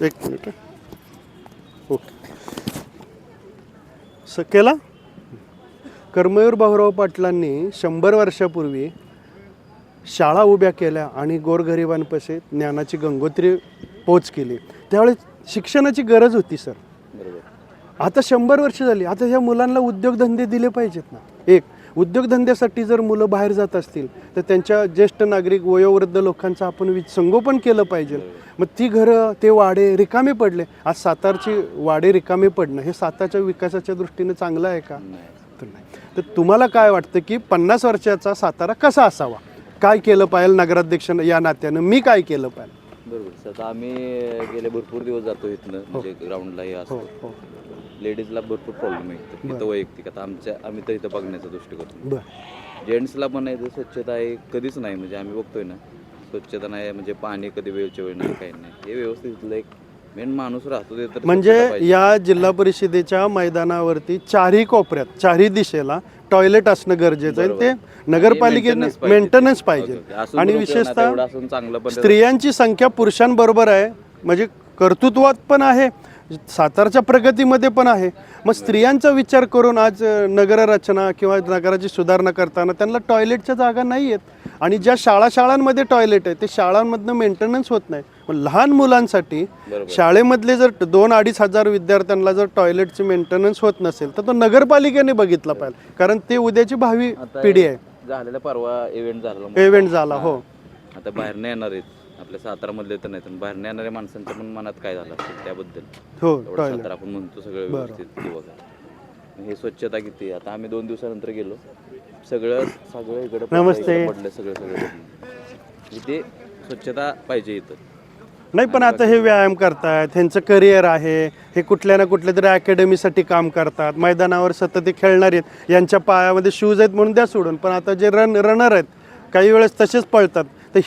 एक minute. Okay. केला. कर्मवीर भाऊराव पाटलांनी 100 वर्षापूर्वी शाळा उभ्या केल्या आणि गोरगरिबांपाशी ज्ञानाची गंगोत्री पोच केली. त्यावेळेस शिक्षणाची गरज होती सर. आता 100 वर्ष झाली. आता ह्या मुलांना उद्योगधंदे दिले पाहिजेत ना. एक उद्योगधंद्यासाठी जर मुलं बाहेर जात असतील तर त्यांच्या ज्येष्ठ नागरिक वयोवृद्ध लोकांचं आपण संगोपन केलं पाहिजे. मग ती घरं ते वाडे रिकामे पडले. आज सातारची वाडे रिकामे पडणं हे सातारच्या विकासाच्या दृष्टीने चांगलं आहे का? तर नाही. तर तुम्हाला काय वाटतं की 50 वर्षाचा सातारा कसा असावा? काय केलं पाहिजे नगराध्यक्ष या नात्यानं? मी काय केलं पाहिजे? बरोबर. आता आम्ही गेले भरपूर दिवस जातो इथनं, म्हणजे ग्राउंडलाही असतो. लेडीजला भरपूर प्रॉब्लेम आहे इथं वैयक्तिक. आता आम्ही तर इथं बघण्याचा दृष्टिकोन. जेंट्सला पण नाही, स्वच्छता आहे कधीच नाही. म्हणजे आम्ही बघतोय ना, स्वच्छता नाही, म्हणजे पाणी कधी वेळच्या वेळ नाही, काही नाही. हे व्यवस्थित इथलं एक मेन माणूस राहतो ते तर. म्हणजे या जिल्हा परिषदेच्या मैदानावरती चारही कोपऱ्यात चारही दिशेला टॉयलेट असणं गरजेचं आहे. ते नगरपालिकेने मेंटेनन्स पाहिजे. आणि विशेषतः स्त्रियांची संख्या पुरुषांबरोबर आहे, म्हणजे कर्तृत्वात पण आहे, सातारच्या प्रगतीमध्ये पण आहे. मग स्त्रियांचा विचार करून आज नगररचना किंवा नगराची सुधारणा करताना त्यांना टॉयलेटच्या जागा नाही आहेत. आणि ज्या शाळांमध्ये टॉयलेट आहे ते शाळांमधनं मेंटेनन्स होत नाही. पण लहान मुलांसाठी शाळेमधले जर 2-2.5 हजार विद्यार्थ्यांना जर टॉयलेटचे मेंटेनन्स होत नसेल तर तो नगरपालिकेने बघितला पाहिजे. कारण ते उद्याची भावी पिढी आहे. झालेला परवा इव्हेंट झाला. हो. आता बाहेर नाही येणार आहेत आपल्या सातारामधले तर नाही, पण बाहेर नाही येणाऱ्या माणसांच्या पण मनात काय झालं असेल त्याबद्दल. हो. सातारा आपण म्हणतो सगळं व्यवस्थित किंवा हे स्वच्छता किती. आता आम्ही 2 दिवसानंतर गेलो, सगळं इकडे पडलं सगळं. इथे स्वच्छता पाहिजे इथं. नाही पण आता हे व्यायाम करतात, ह्यांचं करिअर आहे, हे कुठल्या ना कुठल्या तरी अकॅडमीसाठी काम करतात, मैदानावर सतत ते खेळणार आहेत, यांच्या पायामध्ये शूज आहेत म्हणून द्या सोडून. पण आता जे रनर आहेत काही वेळेस तसेच पळतात. तर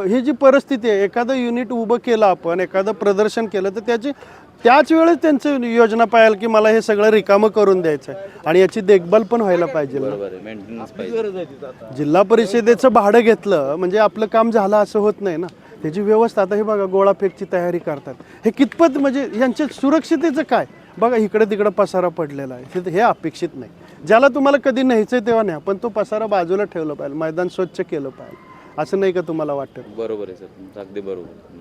हे जी परिस्थिती आहे, एखादं युनिट उभं केलं आपण, एखादं प्रदर्शन केलं तर त्याच वेळेस त्यांचं योजना पाहिजे की मला हे सगळं रिकामं करून द्यायचं आहे. आणि याची देखभाल पण व्हायला पाहिजे. जिल्हा परिषदेचं भाडं घेतलं म्हणजे आपलं काम झालं असं होत नाही ना. त्याची व्यवस्था. आता हे बघा गोळाफेकची तयारी करतात, हे कितपत म्हणजे यांच्या सुरक्षितेचं काय बघा. इकडं तिकडं पसारा पडलेला आहे, हे अपेक्षित नाही. ज्याला तुम्हाला कधी न्यायचं आहे तेव्हा नाही, पण तो पसारा बाजूला ठेवला पाहिजे, मैदान स्वच्छ केलं पाहिजे. असं नाही का तुम्हाला वाटतं? बरोबर आहे सर, अगदी बरोबर.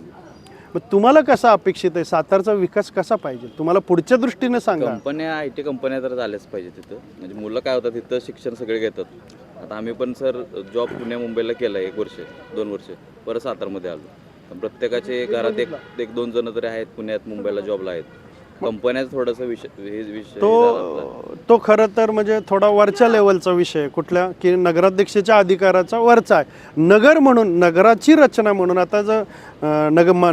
मग तुम्हाला कसा अपेक्षित आहे? सातारचा विकास कसा पाहिजे तुम्हाला पुढच्या दृष्टीने सांगा. कंपन्या, IT कंपन्या तर झाल्याच पाहिजे तिथं. म्हणजे मुलं काय होतात तिथं शिक्षण सगळे घेतात. आता आम्ही पण सर जॉब पुण्या मुंबईला केला 1 वर्ष 2 वर्ष, परत सातारमध्ये आलो. प्रत्येकाचे घरात 1-2 जण तरी आहेत पुण्यात मुंबईला जॉबला आहेत. कंपन्याच थोडासा विषय तो खरं तर म्हणजे थोडा वरच्या लेवलचा विषय. कुठल्या की नगराध्यक्षाच्या अधिकाराचा वरचा आहे. नगर म्हणून नगराची रचना म्हणून आता जर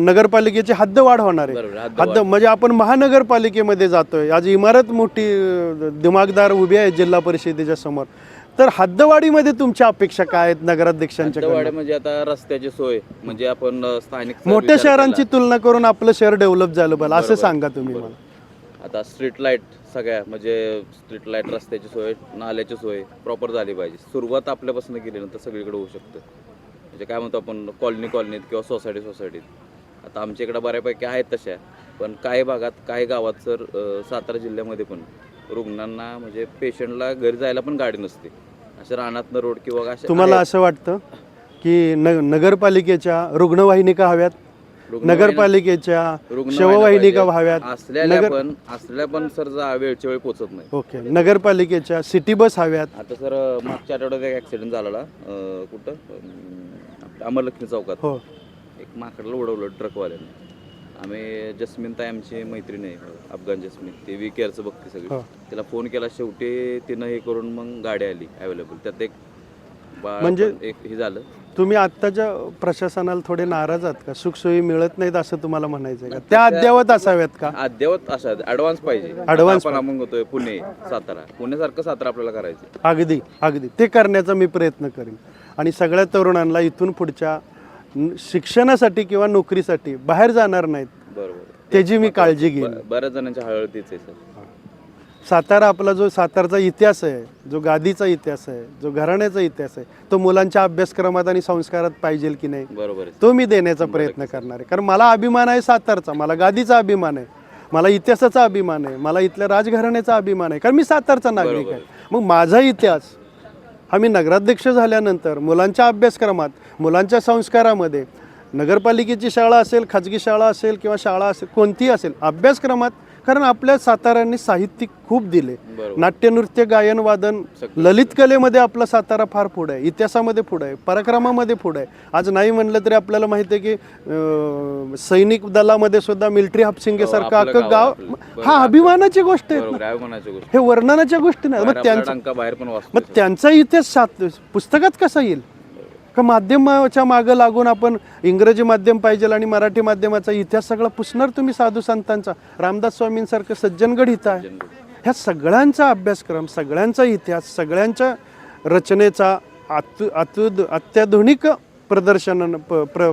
नगरपालिकेची हद्दवाढ होणार आहे. हद्द म्हणजे आपण महानगरपालिकेमध्ये जातोय. आज इमारत मोठी दिमागदार उभी आहे जिल्हा परिषदेच्या समोर. तर हद्दवाढीमध्ये तुमच्या अपेक्षा काय आहेत नगराध्यक्षांच्या? हद्दवाढी म्हणजे आता रस्त्याची सोय, म्हणजे आपण स्थानिक मोठ्या शहरांची तुलना करून आपलं शहर डेव्हलप झालं पाहिजे असं सांगा तुम्ही मला. आता स्ट्रीट लाईट सगळ्या, म्हणजे स्ट्रीट लाईट, रस्त्याची सोय, नाल्याची सोय प्रॉपर झाली पाहिजे. सुरुवात आपल्यापासून केली नंतर सगळीकडे होऊ शकतं. म्हणजे काय म्हणतो आपण कॉलनीत किंवा सोसायटीत. आता आमच्या इकडे बऱ्यापैकी आहेत तशा, पण काही भागात काही गावात सर सातारा जिल्ह्यामध्ये पण रुग्णांना म्हणजे पेशंटला घरी जायला पण गाडी नसते. अशा रानातनं रोड किंवा तुम्हाला असं वाटतं की नगरपालिकेच्या रुग्णवाहिनिका हव्यात, नगरपालिकेच्या शववाहिनिका व्हाव्यात, असल्या पण सर वेळच्या वेळ पोहोचत नाही. ओके. नगरपालिकेच्या सिटी बस हव्यात. आता सर मागच्या आठवड्यात एक ॲक्सिडेंट झालेला कुठं अमरलक्ष्मी चौकात. एक माकडला उडवलं ट्रकवाल्याने. आम्ही जस्मिन ताई आमची मैत्रीण आहे, अफगाण जस्मिन, ते विकेअरचं बघते सगळी. तिला फोन केला, शेवटी तिनं हे करून मग गाडी आली अवेलेबल. त्यात एक म्हणजे एक हे झालं. तुम्ही आत्ताच्या प्रशासनाला थोडे नाराज आहात का? सुखसोयी मिळत नाहीत असं तुम्हाला म्हणायचं का? त्या अद्यावत असाव्यात का? अद्यावत अशा ॲडव्हान्स पाहिजे. ॲडव्हान्स पण आपण होतोय पुणे सातारा, पुण्यासारखं सातारा आपल्याला करायचं. अगदी ते करण्याचा मी प्रयत्न करेन. आणि सगळ्या तरुणांना इथून पुढच्या शिक्षणासाठी किंवा नोकरीसाठी बाहेर जाणार नाहीत, बरोबर, त्याची मी काळजी घेईन. बऱ्याच जणांच्या हळदीच आहे सर. सातारा आपला जो सातारचा इतिहास आहे, जो गादीचा इतिहास आहे, जो घराण्याचा इतिहास आहे, तो मुलांच्या अभ्यासक्रमात आणि संस्कारात पाहिजे की नाही, बरोबर आहे. तो मी देण्याचा प्रयत्न करणार आहे. कारण मला अभिमान आहे सातारचा, मला गादीचा अभिमान आहे, मला इतिहासाचा अभिमान आहे, मला इथल्या राजघराण्याचा अभिमान आहे, कारण मी सातारचा नागरिक आहे. मग माझा इतिहास हा मी नगराध्यक्ष झाल्यानंतर मुलांच्या अभ्यासक्रमात, मुलांच्या संस्कारामध्ये, नगरपालिकेची शाळा असेल, खाजगी शाळा असेल किंवा शाळा असेल, कोणतीही असेल, अभ्यासक्रमात, कारण आपल्या साताऱ्यांनी साहित्य खूप दिले. बरोबर. नाट्य, नृत्य, गायन, वादन, ललित कलेमध्ये आपला सातारा फार पुढे आहे, इतिहासामध्ये पुढे आहे, पराक्रमामध्ये पुढे आहे. आज नाही म्हणलं तरी आपल्याला माहिती आहे की सैनिक दलामध्ये सुद्धा मिलिटरी हापसिंगेसारखं आपलं अख्खं गाव, आपलं. हा अभिमानाची गोष्ट आहे. बरोबर आहे, अभिमानाची गोष्ट. हे वर्णनाच्या गोष्टी नाही. बाहेर मग आपला त्यांचं डंका बाहेर पण वाचतो. मग त्यांचा इतिहास पुस्तकात कसा येईल? का माध्यमाच्या मागं लागून आपण इंग्रजी माध्यम पाहिजे आणि मराठी माध्यमाचा इतिहास सगळा पुसणार तुम्ही? साधू संतांचा, रामदास स्वामींसारखं सज्जनगड इथं आहे. ह्या सगळ्यांचा अभ्यासक्रम, सगळ्यांचा इतिहास, सगळ्यांच्या रचनेचा अत्याधुनिक प्रदर्शन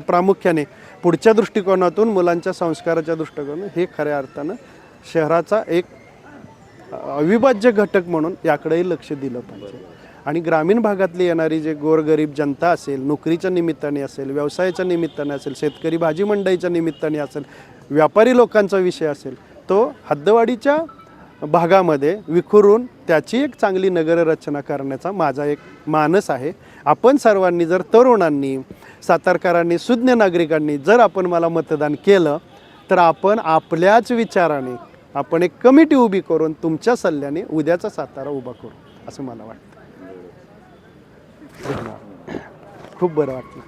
प्रामुख्याने पुढच्या दृष्टिकोनातून, मुलांच्या संस्काराच्या दृष्टिकोनातून, हे खऱ्या अर्थानं शहराचा एक अविभाज्य घटक म्हणून याकडेही लक्ष दिलं पाहिजे. आणि ग्रामीण भागातली येणारी जे गोरगरीब जनता असेल, नोकरीच्या निमित्ताने असेल, व्यवसायाच्या निमित्ताने असेल, शेतकरी भाजी मंडईच्या निमित्ताने असेल, व्यापारी लोकांचा विषय असेल, तो हद्दवाढीच्या भागामध्ये विखुरून त्याची एक चांगली नगररचना करण्याचा माझा एक मानस आहे. आपण सर्वांनी, जर तरुणांनी, सातारकरांनी, सुज्ञ नागरिकांनी जर आपण मला मतदान केलं तर आपण आपल्याच विचाराने आपण एक कमिटी उभी करून तुमच्या सल्ल्याने उद्याचा सातारा उभा करू, असं मला वाटतं. खूप बरं वाटलं.